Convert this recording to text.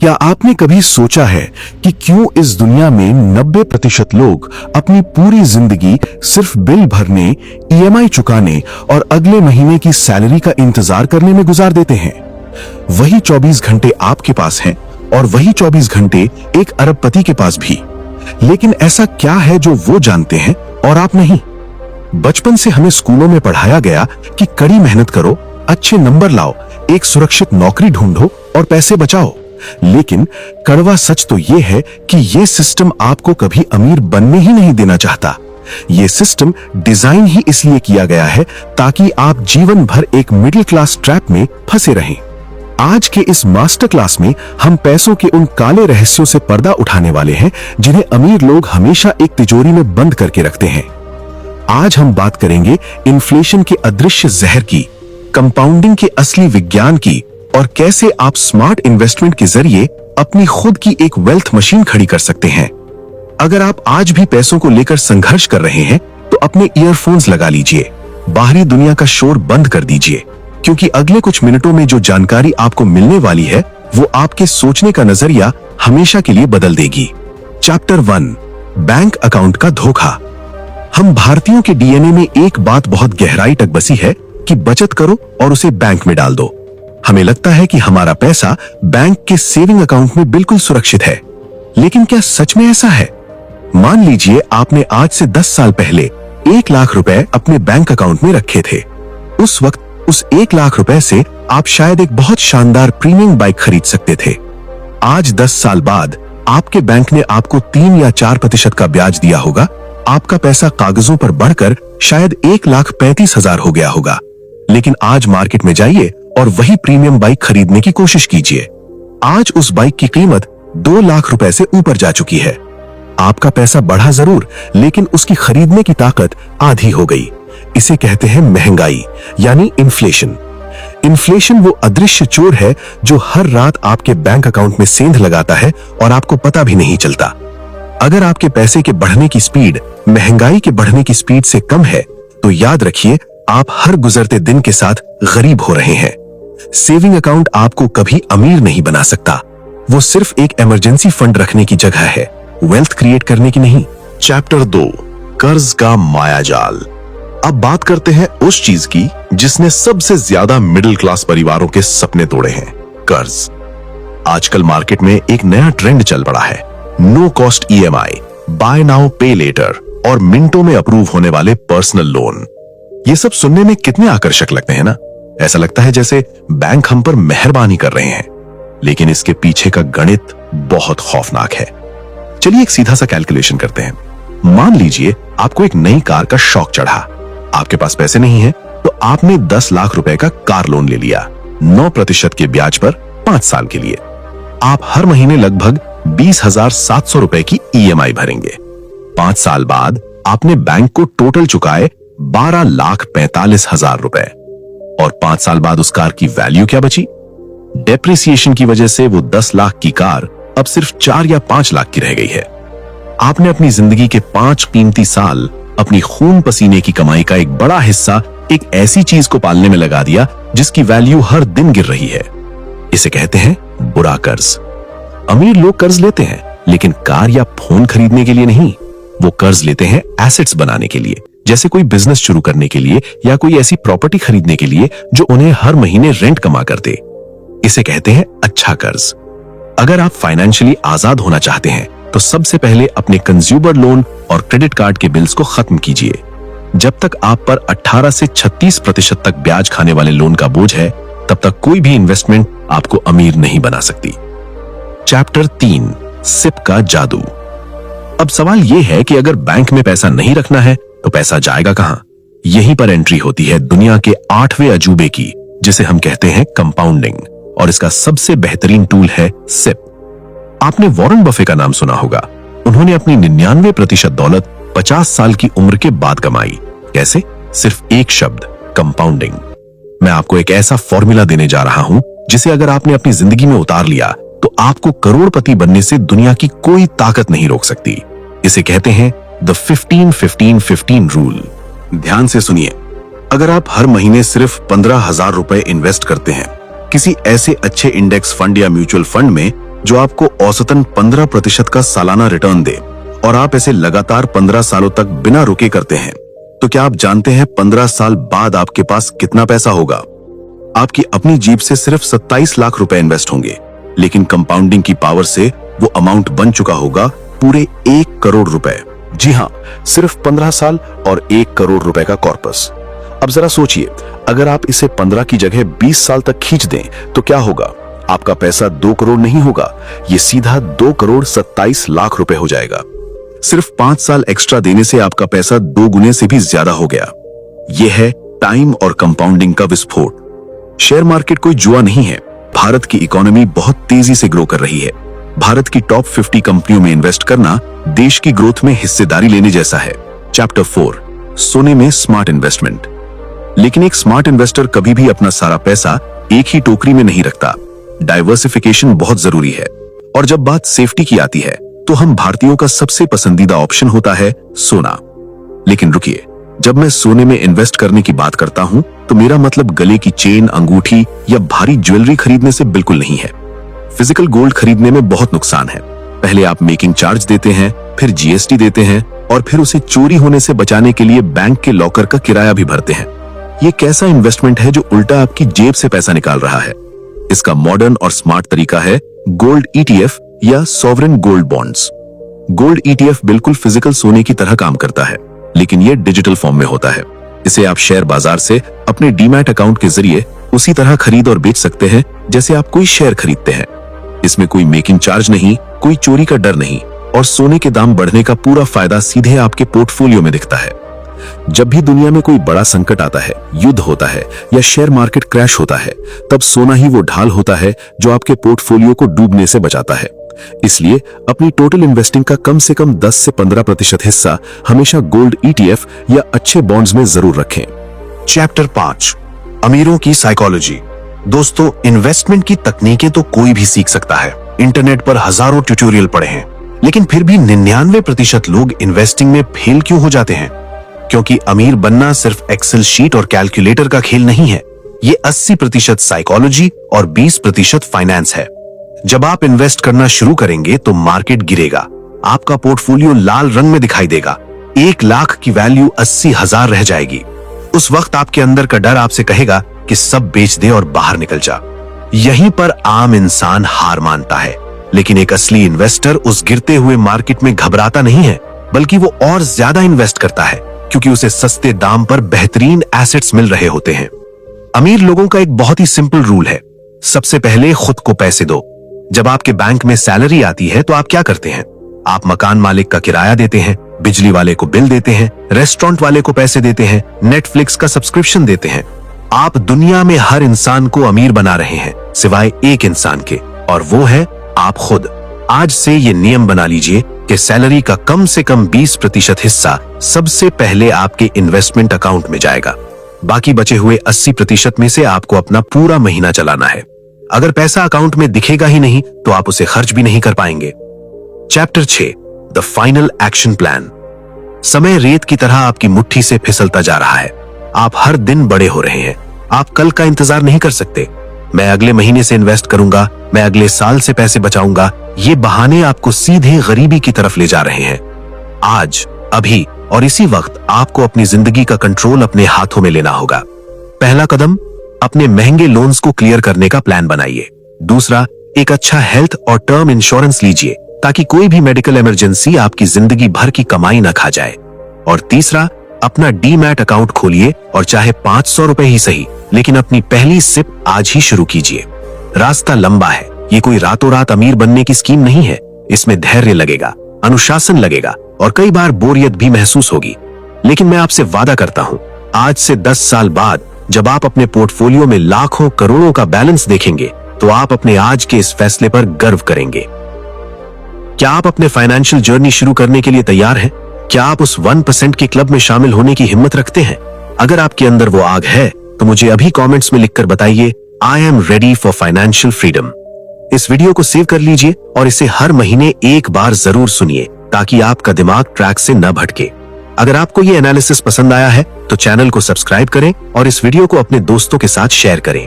क्या आपने कभी सोचा है कि क्यों इस दुनिया में 90% लोग अपनी पूरी जिंदगी सिर्फ बिल भरने, ईएमआई चुकाने और अगले महीने की सैलरी का इंतजार करने में गुजार देते हैं? वही 24 घंटे आपके पास हैं और वही 24 घंटे एक अरबपति के पास भी। लेकिन ऐसा क्या है जो वो जानते हैं और आप नहीं? बचपन से हमें स्कूलों में पढ़ाया गया कि कड़ी मेहनत करो, अच्छे नंबर लाओ, एक सुरक्षित नौकरी ढूंढो और पैसे बचाओ। लेकिन कड़वा सच तो ये है कि ये सिस्टम आपको कभी अमीर बनने ही नहीं देना चाहता। ये सिस्टम डिजाइन ही इसलिए किया गया है ताकि आप जीवन भर एक मिडिल क्लास ट्रैप में फंसे रहें। आज के इस मास्टर क्लास में हम पैसों के उन काले रहस्यों से पर्दा उठाने वाले हैं जिन्हें अमीर लोग हमेशा एक तिजोरी में बंद करके रखते हैं। आज हम बात करेंगे इन्फ्लेशन के अदृश्य जहर की, कंपाउंडिंग के असली विज्ञान की और कैसे आप स्मार्ट इन्वेस्टमेंट के जरिए अपनी खुद की एक वेल्थ मशीन खड़ी कर सकते हैं। अगर आप आज भी पैसों को लेकर संघर्ष कर रहे हैं तो अपने ईयरफोन्स लगा लीजिए, बाहरी दुनिया का शोर बंद कर दीजिए, क्योंकि अगले कुछ मिनटों में जो जानकारी आपको मिलने वाली है वो आपके सोचने का नजरिया हमेशा के लिए बदल देगी। चैप्टर 1, बैंक अकाउंट का धोखा। हम भारतीयों के डीएनए में एक बात बहुत गहराई तक बसी है कि बचत करो और उसे बैंक में डाल दो। हमें लगता है कि हमारा पैसा बैंक के सेविंग अकाउंट में बिल्कुल सुरक्षित है, लेकिन क्या सच में ऐसा है? मान लीजिए आपने आज से 10 साल पहले 1 लाख रुपए अपने बैंक अकाउंट में रखे थे। उस वक्त उस 1 लाख रुपए से आप शायद एक बहुत शानदार प्रीमियम बाइक खरीद सकते थे। आज 10 साल बाद आपके बैंक ने आपको 3 या 4% का ब्याज दिया होगा। आपका पैसा कागजों पर बढ़कर शायद 1,35,000 हो गया होगा। लेकिन आज मार्केट में जाइए और वही प्रीमियम बाइक खरीदने की कोशिश कीजिए। आज उस बाइक की कीमत 2 लाख रुपए से ऊपर जा चुकी है। आपका पैसा बढ़ा जरूर, लेकिन उसकी खरीदने की ताकत आधी हो गई। इसे कहते हैं महंगाई, यानी इन्फ्लेशन। इन्फ्लेशन वो अदृश्य चोर है जो हर रात आपके बैंक अकाउंट में सेंध लगाता है और आपको पता भी नहीं चलता। अगर आपके पैसे के बढ़ने की स्पीड महंगाई के बढ़ने की स्पीड से कम है तो याद रखिए आप हर गुजरते दिन के साथ गरीब हो रहे हैं। सेविंग अकाउंट आपको कभी अमीर नहीं बना सकता। वो सिर्फ एक इमरजेंसी फंड रखने की जगह है, वेल्थ क्रिएट करने की नहीं। चैप्टर 2, कर्ज का मायाजाल। अब बात करते हैं उस चीज की जिसने सबसे ज्यादा मिडिल क्लास परिवारों के सपने तोड़े हैं, कर्ज। आजकल मार्केट में एक नया ट्रेंड चल पड़ा है, no cost EMI, buy now pay later और मिनटों में अप्रूव होने वाले पर्सनल लोन। ये सब सुनने में कितने आकर्षक लगते हैं ना। ऐसा लगता है जैसे बैंक हम पर मेहरबानी कर रहे हैं, लेकिन इसके पीछे का गणित बहुत खौफनाक है। चलिए एक सीधा सा कैलकुलेशन करते हैं। मान लीजिए आपको एक नई कार का शौक चढ़ा। आपके पास पैसे नहीं है तो आपने 10 लाख रुपए का कार लोन ले लिया, 9% के ब्याज पर 5 साल के लिए। आप हर महीने लगभग 20,700 रुपए की ईएमआई भरेंगे। 5 साल बाद आपने बैंक को टोटल चुकाए 12,45,000 रुपए। और 5 साल बाद उस कार की वैल्यू क्या बची? डेप्रिसिएशन की वजह से वो 10 लाख की कार अब सिर्फ 4 या 5 लाख की रह गई है। आपने अपनी जिंदगी के 5 कीमती साल अपनी खून पसीने की कमाई का एक बड़ा हिस्सा एक ऐसी चीज को पालने में लगा दिया जिसकी वैल्यू हर दिन गिर रही है। इसे कहते हैं बुरा कर्ज। अमीर लोग कर्ज लेते हैं, लेकिन कार या फोन खरीदने के लिए नहीं। वो कर्ज लेते हैं एसेट्स बनाने के लिए, जैसे कोई बिजनेस शुरू करने के लिए या कोई ऐसी प्रॉपर्टी खरीदने के लिए जो उन्हें हर महीने रेंट कमा कर दे। इसे कहते हैं अच्छा कर्ज। अगर आप फाइनेंशियली आजाद होना चाहते हैं तो सबसे पहले अपने कंज्यूमर लोन और क्रेडिट कार्ड के बिल्स को खत्म कीजिए। जब तक आप पर 18 से 36% तक ब्याज खाने वाले लोन का बोझ है, तब तक कोई भी इन्वेस्टमेंट आपको अमीर नहीं बना सकती। चैप्टर 3, सिप का जादू। अब सवाल यह है कि अगर बैंक में पैसा नहीं रखना है तो पैसा जाएगा कहां? यहीं पर एंट्री होती है दुनिया के 8वें अजूबे की, जिसे हम कहते हैं कंपाउंडिंग, और इसका सबसे बेहतरीन टूल है सिप। आपने वॉरेन बफे का नाम सुना होगा। उन्होंने अपनी 99% दौलत 50 साल की उम्र के बाद कमाई। कैसे? सिर्फ एक शब्द, कंपाउंडिंग। मैं आपको एक ऐसा फॉर्मूला देने जा रहा हूं जिसे अगर आपने अपनी जिंदगी में उतार लिया तो आपको करोड़पति बनने से दुनिया की कोई ताकत नहीं रोक सकती। इसे कहते हैं द 15-15-15 रूल। ध्यान से सुनिए, अगर आप हर महीने सिर्फ 15,000 रुपए इन्वेस्ट करते हैं किसी ऐसे अच्छे इंडेक्स फंड या म्यूचुअल फंड में जो आपको औसतन 15% का सालाना रिटर्न दे और आप ऐसे लगातार 15 सालों तक बिना रुके करते हैं, तो क्या आप जानते हैं 15 साल बाद आपके पास कितना पैसा होगा? आपकी अपनी जेब से सिर्फ 27 लाख रुपए इन्वेस्ट होंगे, लेकिन कंपाउंडिंग की पावर से वो अमाउंट बन चुका होगा पूरे 1 करोड़ रुपए। जी हाँ, सिर्फ 15 साल और 1 करोड़ रुपए का कॉर्पस। अब जरा सोचिए, अगर आप इसे 15 की जगह 20 साल तक खींच दें तो क्या होगा? आपका पैसा 2 करोड़ नहीं होगा, ये सीधा 2 करोड़ 27 लाख रुपए हो जाएगा। सिर्फ 5 साल एक्स्ट्रा देने से आपका पैसा 2 गुने से भी ज्यादा हो गया। यह है टाइम और कंपाउंडिंग का विस्फोट। शेयर मार्केट कोई जुआ नहीं है। भारत की इकोनॉमी बहुत तेजी से ग्रो कर रही है। भारत की टॉप 50 कंपनियों में इन्वेस्ट करना देश की ग्रोथ में हिस्सेदारी लेने जैसा है। चैप्टर 4, सोने में स्मार्ट इन्वेस्टमेंट। लेकिन एक स्मार्ट इन्वेस्टर कभी भी अपना सारा पैसा एक ही टोकरी में नहीं रखता। डाइवर्सिफिकेशन बहुत जरूरी है। और जब बात सेफ्टी की आती है तो हम भारतीयों का सबसे पसंदीदा ऑप्शन होता है सोना। लेकिन रुकिए, जब मैं सोने में इन्वेस्ट करने की बात करता हूं तो मेरा मतलब गले की चेन, अंगूठी या भारी ज्वेलरी खरीदने से बिल्कुल नहीं है। फिजिकल गोल्ड खरीदने में बहुत नुकसान है। पहले आप मेकिंग चार्ज देते हैं, फिर जीएसटी देते हैं और फिर उसे चोरी होने से बचाने के लिए बैंक के लॉकर का किराया भी भरते हैं। ये कैसा इन्वेस्टमेंट है जो उल्टा आपकी जेब से पैसा निकाल रहा है? इसका मॉडर्न और स्मार्ट तरीका है गोल्ड ईटीएफ या sovereign gold bonds. Gold ETF बिल्कुल फिजिकल सोने की तरह काम करता है, लेकिन ये डिजिटल फॉर्म में होता है। इसे आप शेयर बाजार से अपने डीमैट अकाउंट के जरिए उसी तरह खरीद और बेच सकते हैं जैसे आप कोई शेयर खरीदते हैं। इसमें कोई मेकिंग चार्ज नहीं, कोई चोरी का डर नहीं और सोने के दाम बढ़ने का पूरा फायदा सीधे आपके पोर्टफोलियो में दिखता है। जब भी दुनिया में कोई बड़ा संकट आता है, युद्ध होता है या शेयर मार्केट क्रैश होता है, तब सोना ही वो ढाल होता है जो आपके पोर्टफोलियो को डूबने से बचाता है। इसलिए अपनी टोटल इन्वेस्टिंग का कम से कम 10 से 15% हिस्सा हमेशा गोल्ड ईटीएफ या अच्छे बॉन्ड्स में जरूर रखें। चैप्टर 5, अमीरों की साइकोलॉजी। दोस्तों, इन्वेस्टमेंट की तकनीकें तो कोई भी सीख सकता है। इंटरनेट पर हजारों ट्यूटोरियल पड़े हैं, लेकिन फिर भी 99% लोग इन्वेस्टिंग में फेल क्यों हो जाते हैं? क्योंकि अमीर बनना सिर्फ एक्सेल शीट और कैलकुलेटर का खेल नहीं है। ये 80% साइकोलॉजी और 20% फाइनेंस है। जब आप इन्वेस्ट करना शुरू करेंगे तो मार्केट गिरेगा, आपका पोर्टफोलियो लाल रंग में दिखाई देगा, 1 लाख की वैल्यू 80,000 रह जाएगी। उस वक्त आपके अंदर का डर आपसे कहेगा कि सब बेच दे और बाहर निकल जा। यहीं पर आम इंसान हार मानता है, लेकिन एक असली इन्वेस्टर उस गिरते हुए मार्केट में घबराता नहीं है, बल्कि वो और ज्यादा इन्वेस्ट करता है, क्योंकि उसे सस्ते दाम पर बेहतरीन एसेट्स मिल रहे होते हैं। अमीर लोगों का एक बहुत ही सिंपल रूल है, सबसे पहले खुद को पैसे दो। जब आपके बैंक में सैलरी आती है तो आप क्या करते हैं? आप मकान मालिक का किराया देते हैं, बिजली वाले को बिल देते हैं, रेस्टोरेंट वाले को पैसे देते हैं, नेटफ्लिक्स का सब्सक्रिप्शन देते हैं। आप दुनिया में हर इंसान को अमीर बना रहे हैं सिवाय एक इंसान के, और वो है आप खुद। आज से ये नियम बना लीजिए कि सैलरी का कम से कम 20% हिस्सा सबसे पहले आपके इन्वेस्टमेंट अकाउंट में जाएगा। बाकी बचे हुए 80% में से आपको अपना पूरा महीना चलाना है। अगर पैसा अकाउंट में दिखेगा ही नहीं तो आप उसे खर्च भी नहीं कर पाएंगे। Chapter 6, the final action plan. समय रेत की तरह आपकी मुट्ठी से फिसलता जा रहा है। आप हर दिन बड़े हो रहे हैं। आप कल का इंतजार नहीं कर सकते। मैं अगले महीने से इन्वेस्ट करूंगा, मैं अगले साल से पैसे बचाऊंगा, ये बहाने आपको सीधे गरीबी की तरफ ले जा रहे हैं। आज, अभी और इसी वक्त आपको अपनी जिंदगी का कंट्रोल अपने हाथों में लेना होगा। पहला कदम, अपने महंगे लोन्स को क्लियर करने का प्लान बनाइए। दूसरा, एक अच्छा हेल्थ और टर्म इंश्योरेंस लीजिए ताकि कोई भी मेडिकल इमरजेंसी आपकी जिंदगी भर की कमाई न खा जाए। और तीसरा, अपना डीमैट अकाउंट खोलिए और चाहे 500 रुपए ही सही, लेकिन अपनी पहली सिप आज ही शुरू कीजिए। रास्ता लंबा है, ये कोई रातों रात अमीर बनने की स्कीम नहीं है। इसमें धैर्य लगेगा, अनुशासन लगेगा और कई बार बोरियत भी महसूस होगी। लेकिन मैं आपसे वादा करता हूं, आज से 10 साल बाद जब आप अपने पोर्टफोलियो में लाखों करोड़ों का बैलेंस देखेंगे तो आप अपने आज के इस फैसले पर गर्व करेंगे। क्या आप अपने फाइनेंशियल जर्नी शुरू करने के लिए तैयार हैं? क्या आप उस 1% के क्लब में शामिल होने की हिम्मत रखते हैं? अगर आपके अंदर वो आग है तो मुझे अभी कमेंट्स में लिखकर बताइए, I am ready for financial freedom. इस वीडियो को सेव कर लीजिए और इसे हर महीने एक बार जरूर सुनिए ताकि आपका दिमाग ट्रैक से न भटके। अगर आपको ये एनालिसिस पसंद आया है तो चैनल को सब्सक्राइब करें और इस वीडियो को अपने दोस्तों के साथ शेयर करें।